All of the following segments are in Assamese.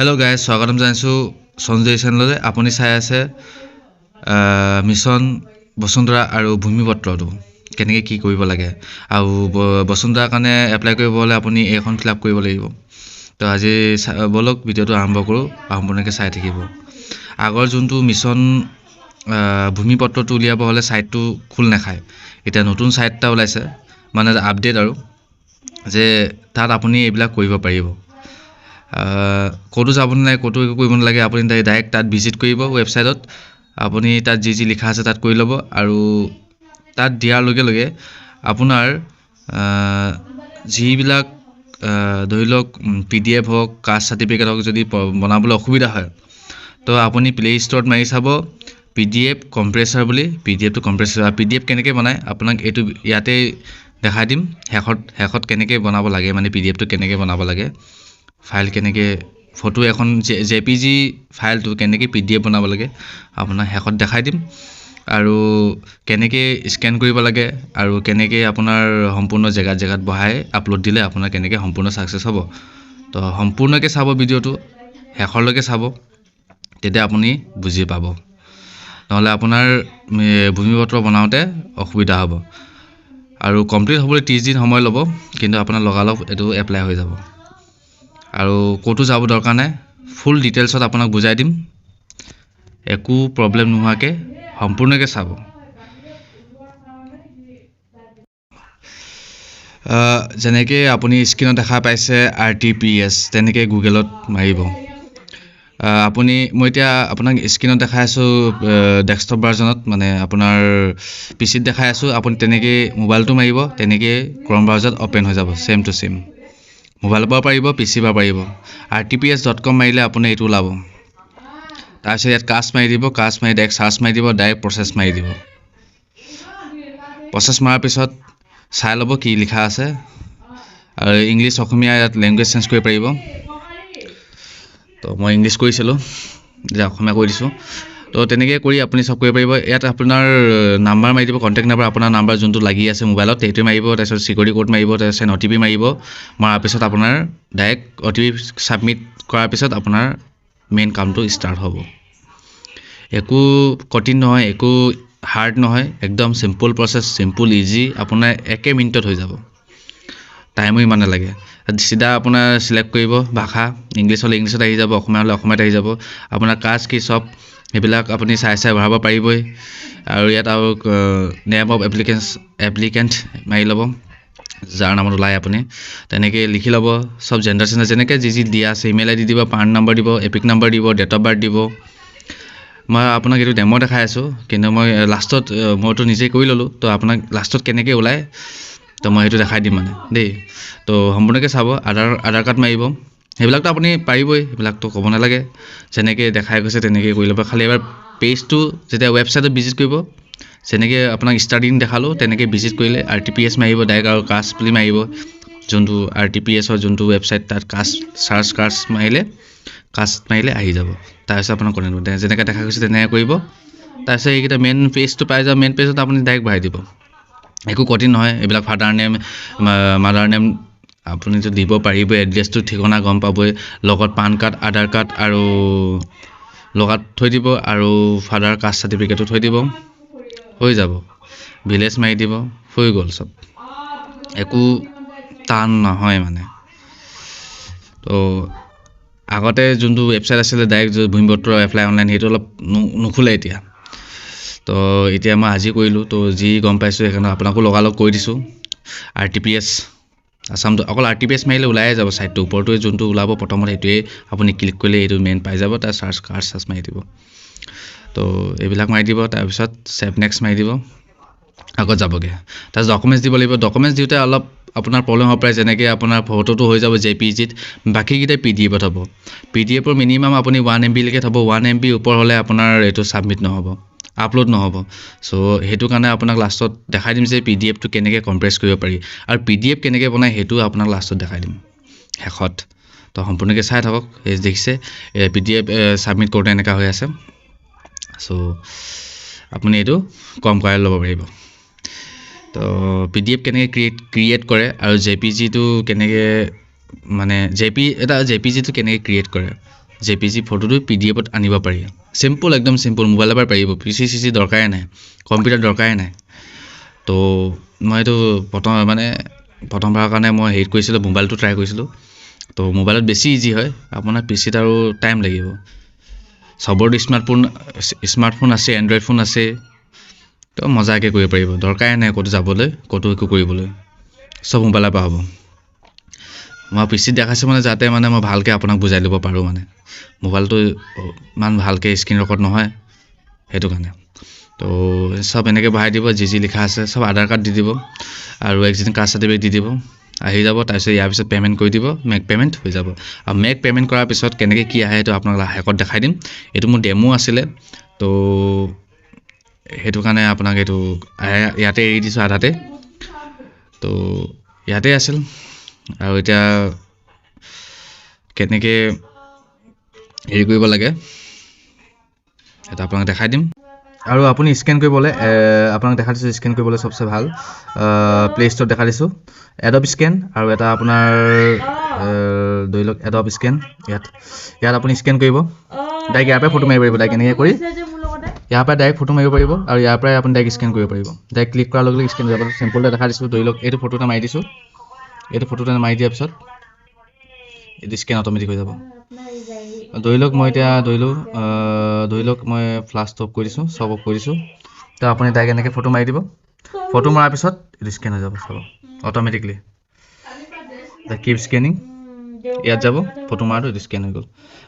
Hello guys, স্বাগতম জানাইছো সঞ্জয় চেনেললৈ। আপুনি চাই আছে মিছন বসুন্ধৰা আৰু ভূমিপত্ৰটো কেনেকৈ কি কৰিব লাগে আৰু বসুন্ধৰাৰ কাৰণে এপ্লাই কৰিব হ'লে আপুনি এইখন ফিল আপ কৰিব লাগিব। তো আজি বলক ভিডিঅ'টো আৰম্ভ কৰোঁ, সম্পূৰ্ণকৈ চাই থাকিব। আগৰ যোনটো মিছন ভূমিপত্ৰটো উলিয়াব হ'লে ছাইটটো খোল নাখায়। এতিয়া নতুন ছাইট এটা ওলাইছে, মানে আপডেট আৰু যে তাত আপুনি এইবিলাক কৰিব পাৰিব। ক'তো যাব নালাগে, ক'তো একো কৰিব নালাগে। আপুনি ডাইৰেক্ট তাত ভিজিট কৰিব ৱেবছাইটত। আপুনি তাত যি লিখা আছে তাত কৰি ল'ব, আৰু তাত দিয়াৰ লগে লগে আপোনাৰ যিবিলাক ধৰি লওক PDF হওক, কাষ্ট চাৰ্টিফিকেট হওক, যদি বনাবলৈ অসুবিধা হয় তো আপুনি প্লে ষ্ট'ৰত মাৰি চাব PDF কম্প্ৰেছাৰ বুলি। PDFটো কম্প্ৰেছাৰ PDF কেনেকৈ বনায় আপোনাক এইটো ইয়াতে দেখাই দিম। শেষত কেনেকৈ বনাব লাগে, মানে PDFটো কেনেকৈ বনাব লাগে, ফাইল কেনেকৈ, ফটো এখন JPG ফাইলটো কেনেকৈ PDF বনাব লাগে আপোনাক শেষত দেখাই দিম। আৰু কেনেকৈ স্কেন কৰিব লাগে, আৰু কেনেকৈ আপোনাৰ সম্পূৰ্ণ জেগাত বহাই আপলোড দিলে আপোনাৰ কেনেকৈ সম্পূৰ্ণ ছাকচেছ হ'ব। তো সম্পূৰ্ণকৈ চাব ভিডিঅ'টো, শেষলৈকে চাব, তেতিয়া আপুনি বুজি পাব। নহ'লে আপোনাৰ ভূমিপত্ৰ বনাওঁতে অসুবিধা হ'ব। আৰু কমপ্লিট হ'বলৈ 30 দিন সময় ল'ব, কিন্তু আপোনাৰ লগালগ এইটো এপ্লাই হৈ যাব। আৰু ক'তো যাব দৰকাৰ নাই, ফুল ডিটেইলছত আপোনাক বুজাই দিম, একো প্ৰব্লেম নোহোৱাকৈ সম্পূৰ্ণকৈ চাব। যেনেকৈ আপুনি স্ক্ৰীনত দেখা পাইছে RTPS, তেনেকৈ গুগলত মাৰিব। মই এতিয়া আপোনাক স্ক্ৰীনত দেখাই আছোঁ ডেস্কটপ ভাৰ্জনত, মানে আপোনাৰ PCত দেখাই আছোঁ। আপুনি তেনেকৈ মোবাইলটো মাৰিব, তেনেকৈ ক্ৰম ব্ৰাউজাৰত অ'পেন হৈ যাব, ছেম টু ছেম। মোবাইলৰ পৰা পাৰিব, PCৰ পৰা পাৰিব। RTPS.com মাৰিলে আপুনি এইটো ওলাব। তাৰপিছত ইয়াত কাষ্ট মাৰি দিব, কাষ্ট মাৰি ডাইৰেক্ট চাৰ্চ মাৰি দিব, ডাইৰেক্ট প্ৰচেছ মাৰি দিব। প্ৰচেছ মৰাৰ পিছত চাই ল'ব কি লিখা আছে, আৰু ইংলিছ অসমীয়া ইয়াত লেংগুৱেজ চেঞ্জ কৰিব পাৰিব। তো মই ইংলিছ কৰিছিলোঁ, এতিয়া অসমীয়া কৰি দিছোঁ। তো তেনেকৈ কৰি আপুনি চব কৰিব পাৰিব। ইয়াত আপোনাৰ নাম্বাৰ মাৰি দিব, কণ্টেক্ট নাম্বাৰ, আপোনাৰ নাম্বাৰ যোনটো লাগি আছে মোবাইলত সেইটো মাৰিব। তাৰপিছত চিকিউৰিটি কোড মাৰিব, তাৰপিছত OTP মাৰিব। মৰাৰ পিছত আপোনাৰ ডাইৰেক্ট OTP ছাবমিট কৰাৰ পিছত আপোনাৰ মেইন কামটো ষ্টাৰ্ট হ'ব। একো কঠিন নহয়, একো হাৰ্ড নহয়, একদম চিম্পল প্ৰচেছ, চিম্পল ইজি। আপোনাৰ 1 মিনিটত হৈ যাব, টাইমো ইমান নালাগে। চিধা আপোনাৰ চিলেক্ট কৰিব ভাষা, ইংলিছ হ'লে ইংলিছত আহি যাব, অসমীয়া হ'লে অসমীয়াত আহি যাব। আপোনাৰ কাষ্ট কি চব সেইবিলাক আপুনি চাই ভৰাব পাৰিবই। আৰু ইয়াত আৰু নেম অফ এপ্লিকেণ্ট মাৰি ল'ব, যাৰ নামত ওলায় আপুনি তেনেকৈ লিখি ল'ব। চব জেণ্ডাৰ চেণ্ডাৰ যেনেকৈ যি দিয়া আছে, ইমেইল ID দিব, পান নম্বৰ দিব, এপিক নম্বৰ দিব, ডেট অফ বাৰ্থ দিব। মই আপোনাক এইটো ডেমো দেখাই আছোঁ, কিন্তু মই লাষ্টত মইতো নিজেই কৰি ল'লোঁ। তো আপোনাক লাষ্টত কেনেকৈ ওলায় তো মই সেইটো দেখাই দিম মানে দেই। তো সম্পূৰ্ণকৈ চাব। আধাৰ কাৰ্ড মাৰিব, সেইবিলাকতো আপুনি পাৰিবই, সেইবিলাকতো ক'ব নালাগে। যেনেকৈ দেখাই গৈছে তেনেকৈ কৰি ল'ব। খালি এবাৰ পেজটো যেতিয়া ৱেবছাইটত ভিজিট কৰিব, যেনেকৈ আপোনাক ষ্টাৰ্টিং দেখালোঁ তেনেকৈ ভিজিট কৰিলে RTPS মাৰিব ডাইৰেক্ট, আৰু কাষ্ট বুলি মাৰিব যোনটো RTPSৰ যোনটো ৱেবছাইট, তাত কাষ্ট মাৰিলে আহি যাব। তাৰপিছত আপোনাৰ কৰিব যেনেকৈ দেখা গৈছে তেনেকৈ কৰিব। তাৰপিছত এইকেইটা মেইন পেজটো পাই যাব। মেইন পেজত আপুনি ডাইৰেক্ট ভৰাই দিব, একো কঠিন নহয়। এইবিলাক ফাদাৰ নেম, মাদাৰ নেম আপুনিতো দিব পাৰিবই, এড্ৰেছটো ঠিকনা গম পাবই, লগত পান কাৰ্ড, আধাৰ কাৰ্ড আৰু লগত থৈ দিব, আৰু ফাদাৰ কাষ্ট চাৰ্টিফিকেটো থৈ দিব, হৈ যাব। ভিলেজ মাৰি দিব, হৈ গ'ল চব, একো টান নহয় মানে। তো আগতে যোনটো ৱেবছাইট আছিলে ডাইৰেক্ট ভূমিপত্ৰ এপ্লাই অনলাইন, সেইটো অলপ নুখোলে এতিয়া। তো এতিয়া মই আজি কৰিলোঁ, তো যি গম পাইছোঁ সেইকাৰণে আপোনাকো লগালগ কৰি দিছোঁ। RTPS আছামটো অকল RTPS মাৰিলে ওলায়ে যাব ছাইটটো, ওপৰটোৱে যোনটো ওলাব প্ৰথমত সেইটোৱে আপুনি ক্লিক কৰিলে এইটো মেইন পাই যাব। তাৰ চাৰ্চ মাৰি দিব, তো এইবিলাক মাৰি দিব। তাৰপিছত ছেভ নেক্সট মাৰি দিব, আগত যাবগৈ। তাৰপিছত ডকুমেণ্টছ দিব লাগিব। ডকুমেণ্টছ দিওঁতে অলপ আপোনাৰ প্ৰব্লেম হ'ব পাৰে, যেনেকৈ আপোনাৰ ফটোটো হৈ যাব JPGত, বাকীকেইটা PDFত হ'ব। PDFৰ মিনিমাম আপুনি 1 MB লৈকে থ'ব। 1 MB ওপৰ হ'লে আপোনাৰ এইটো ছাবমিট নহ'ব, আপলোড নহ'ব। চ' সেইটো কাৰণে আপোনাক লাষ্টত দেখাই দিম যে PDFটো কেনেকৈ কম্প্ৰেছ কৰিব পাৰি, আৰু PDF কেনেকৈ বনায় সেইটো আপোনাক লাষ্টত দেখাই দিম শেষত। তো সম্পূৰ্ণকৈ চাই থাকক। এই দেখিছে PDF ছাবমিট কৰোঁতে এনেকুৱা হৈ আছে। চ' আপুনি এইটো কম কৰাই ল'ব পাৰিব। তো PDF কেনেকৈ ক্ৰিয়েট কৰে, আৰু JPGটো কেনেকৈ, মানে JPGটো কেনেকৈ ক্ৰিয়েট কৰে JPG ফটোটো PDF-ত আনিব পাৰি সিম্পল একদম সিম্পল মোবাইলৰ পৰা পাৰিব PC দৰকাৰে নাই কম্পিউটাৰ দৰকাৰে নাই তো মই এইটো প্ৰথমবাৰৰ কাৰণে মই হেৰি কৰিছিলোঁ মোবাইলটো ট্ৰাই কৰিছিলোঁ তো মোবাইলত বেছি ইজি হয় আপোনাৰ PCত আৰু টাইম লাগিব সবৰে স্মাৰ্টফোন আছে এন্ড্ৰইড ফোন আছে তো মজাকে কৰিব পাৰিব দৰকাৰে নাই ক'তো যাবলৈ ক'তো একো কৰিবলৈ সব মোবাইলৰ পৰা হ'ব মই PCত দেখাইছোঁ যাতে মই ভালকৈ আপোনাক বুজাই দিব পাৰোঁ মোবাইলটো ইমান ভালকৈ স্ক্ৰীন ৰেকৰ্ড নহয় সেইটো কাৰণে তো সব এনেকৈ বহাই দিব যি লিখা আছে সব আধাৰ কাৰ্ড দি দিব আৰু এক্সিস্টিং কাষ্ট সাৰ্টিফিকেট দি দিব আহি যাব তাৰপিছত ইয়াৰ পিছত পেমেণ্ট কৰি দিব মেক পেমেণ্ট হৈ যাব আৰু মেক পেমেণ্ট কৰাৰ পিছত কেনেকৈ কি আহে সেইটো আপোনাক লাহেকত দেখাই দিম এইটো মোৰ ডেমো আছিলে তো সেইটো কাৰণে আপোনাক এইটো ইয়াতে এৰি দিছোঁ আধাতে তো ইয়াতে আছিল আৰু এতিয়া কেনেকৈ হেৰি কৰিব লাগে এটা আপোনাক দেখাই দিম আৰু আপুনি স্ক্যান কৰিবলৈ আপোনাক দেখাই দিছোঁ স্ক্যান কৰিবলৈ সবচে ভাল প্লে ষ্ট'ৰত দেখাই দিছোঁ এডব স্ক্যান আৰু এটা আপোনাৰ ধৰি লওক এডব স্ক্যান ইয়াত আপুনি স্ক্যান কৰিব ডাইৰেক্ট ইয়াৰ পৰা ফটো মাৰিব পাৰিব ডাইৰেক্ট এনেকৈ কৰি ইয়াৰ পৰা ডাইৰেক্ট ফটো মাৰিব পাৰিব আৰু ইয়াৰ পৰাই আপুনি ডাইৰেক্ট স্ক্যান কৰিব পাৰিব ডাইৰেক্ট ক্লিক কৰাৰ লগে লগে স্ক্যান হৈ যাব চিম্পলটা দেখাই দিছোঁ ধৰি লওক এইটো ফটো এটা মাৰি দিছোঁ এইটো ফটোটা মাৰি দিয়াৰ পিছত এইটো স্ক্যান অটোমেটিক হৈ যাব ধৰি লওক মই এতিয়া ধৰি লওক মই ফ্লাছ অফ কৰি দিছোঁ সব অফ কৰি দিছোঁ তো আপুনি ডাইৰেক্ট এনেকৈ ফটো মাৰি দিব ফটো মৰাৰ পিছত এইটো স্ক্যান হৈ যাব সব অটোমেটিকলি কিপ স্কেনিং ইয়াত যাব ফটো মাৰটো এইটো স্ক্যান হৈ গ'ল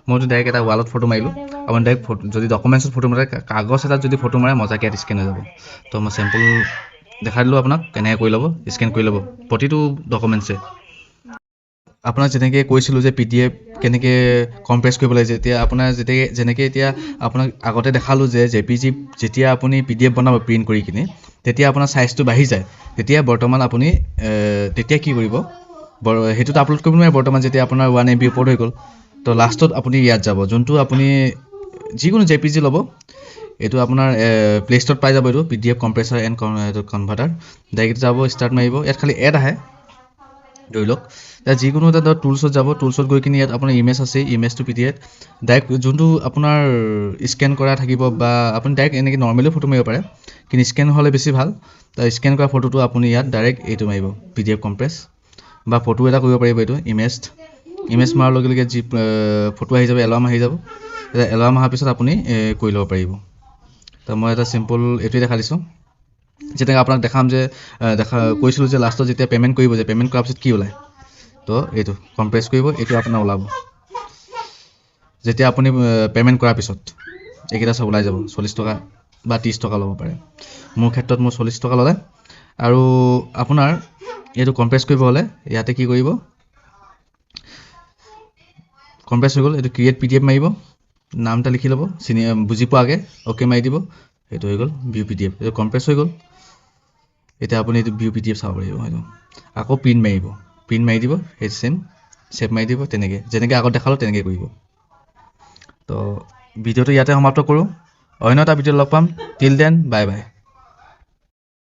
মইতো ডাইৰেক্ট এটা ৱালত ফটো মাৰিলোঁ আপুনি ডাইৰেক্ট যদি ডকুমেণ্টছত ফটো মাৰে কাগজ এটাত যদি ফটো মাৰে মজাকৈ ইয়াত স্ক্যান হৈ যাব তো মই চেম্পল দেখাই দিলোঁ আপোনাক কেনেকৈ কৰি ল'ব স্ক্যান কৰি ল'ব প্ৰতিটো ডকুমেণ্টছে আপোনাক যেনেকৈ কৈছিলোঁ যে PDF কেনেকৈ কম্প্ৰেছ কৰিব লাগে যেতিয়া আপোনাৰ যেনেকৈ এতিয়া আপোনাক আগতে দেখালোঁ যে JPG যেতিয়া আপুনি PDF বনাব প্ৰিণ্ট কৰি কিনে তেতিয়া আপোনাৰ সাইজটো বাঢ়ি যায় তেতিয়া বৰ্তমান আপুনি তেতিয়া কি কৰিব হেতুটো আপলোড কৰিব নোৱাৰে বৰ্তমান যেতিয়া আপোনাৰ 1 MB ওপৰত হৈ গ'ল তো লাষ্টত আপুনি ইয়াত যাব যোনটো আপুনি যিকোনো JPG ল'ব এইটো আপোনাৰ প্লে ষ্ট'ৰত পাই যাব এইটো PDF compressor and converter direct যাব ষ্টাৰ্ট মাৰিব ইয়াত খালি এড আহে ধৰি লওক এতিয়া যিকোনো এটা টুলছত যাব টুলছত গৈ কিনে ইয়াত আপোনাৰ ইমেজ আছে ইমেজটো PDF ডাইৰেক্ট যোনটো আপোনাৰ স্কেন কৰা থাকিব বা আপুনি ডাইৰেক্ট এনেকৈ নৰ্মেলি ফটো মাৰিব পাৰে কিন্তু স্কেন হ'লে বেছি ভাল তাৰ স্কেন কৰা ফটোটো আপুনি ইয়াত ডাইৰেক্ট এইটো মাৰিব PDF কম্প্ৰেছ বা ফটো এটা কৰিব পাৰিব এইটো ইমেজ মাৰাৰ লগে লগে যি ফটো আহি যাব এলবাম আহি যাব এলবাম অহাৰ পিছত আপুনি কৰি ল'ব পাৰিব তো মই এটা চিম্পল এইটোৱে দেখাই দিছোঁ যেনেকৈ আপোনাক দেখাম যে কৈছিলোঁ যে লাষ্টত যেতিয়া পে'মেণ্ট কৰিব যে পে'মেণ্ট কৰাৰ পিছত কি ওলায় তো এইটো কম্প্ৰেছ কৰিব এইটো আপোনাৰ ওলাব যেতিয়া আপুনি পে'মেণ্ট কৰাৰ পিছত এইকেইটা চব ওলাই যাব 40 টকা বা 30 টকা ল'ব পাৰে মোৰ ক্ষেত্ৰত মোৰ 40 টকা ল'লে আৰু আপোনাৰ এইটো কম্প্ৰেছ কৰিব হ'লে ইয়াতে কি কৰিব কম্প্ৰেছ হৈ গ'ল এইটো ক্ৰিয়েট PDF মাৰিব নাম এটা লিখি ল'ব বুজি পোৱাকৈ অ'কে মাৰি দিব এইটো হৈ গ'ল ভিউ PDF এইটো কম্প্ৰেছ হৈ গ'ল এতিয়া আপুনি এইটো ভিউ PDF চাব পাৰিব হয়তো আকৌ প্ৰিণ্ট মাৰি দিব সেই ছেভ মাৰি দিব তেনেকৈ যেনেকৈ আগত দেখালোঁ তেনেকৈ কৰিব তো ভিডিঅ'টো ইয়াতে সমাপ্ত কৰোঁ অন্য এটা ভিডিঅ'ত লগ পাম টিল দেন বাই বাই